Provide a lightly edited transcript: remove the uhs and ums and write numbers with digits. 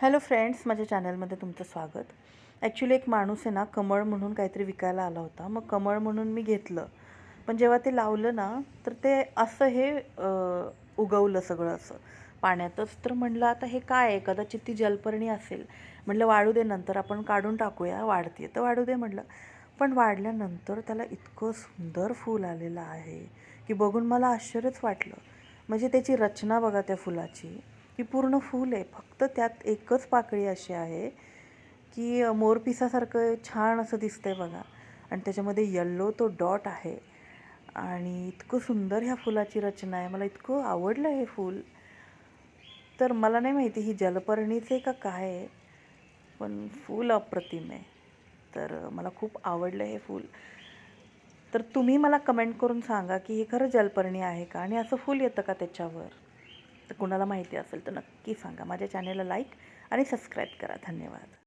Hello friends, माझ्या चॅनलमध्ये तुमचं स्वागत. ॲक्च्युली एक माणूस आहे ना, कमळ म्हणून काहीतरी विकायला आला होता. मग कमळ म्हणून मी घेतलं. पण जेव्हा ते लावलं ना, तर ते असं हे उगवलं सगळं असं पाण्यातच. तर म्हटलं आता हे काय आहे? कदाचित ती जलपर्णी असेल. म्हटलं वाढू दे, नंतर आपण काढून टाकूया, वाढते तर वाढू दे म्हटलं. पण वाढल्यानंतर त्याला इतकं सुंदर फूल आलेलं आहे की बघून मला आश्चर्यच वाटलं. म्हणजे त्याची रचना बघा त्या फुलाची, की पूर्ण फूल आहे. फक्त त्यात एकच पाकळी अशी आहे की मोरपिसासारखं छान असं दिसतंय बघा. आणि त्याच्यामध्ये येल्लो तो डॉट आहे. आणि इतकं सुंदर ह्या फुलाची रचना आहे. मला इतकं आवडलं हे फूल. तर मला नाही माहिती ही जलपर्णीच आहे का काय आहे, पण फूल अप्रतिम आहे. तर मला खूप आवडलं हे फूल. तर तुम्ही मला कमेंट करून सांगा की हे खरं जलपर्णी आहे का, आणि असं फूल येतं का त्याच्यावर. तर कुणाला माहिती असेल तर नक्की सांगा. माझ्या चॅनेलला लाईक आणि सबस्क्राईब करा. धन्यवाद.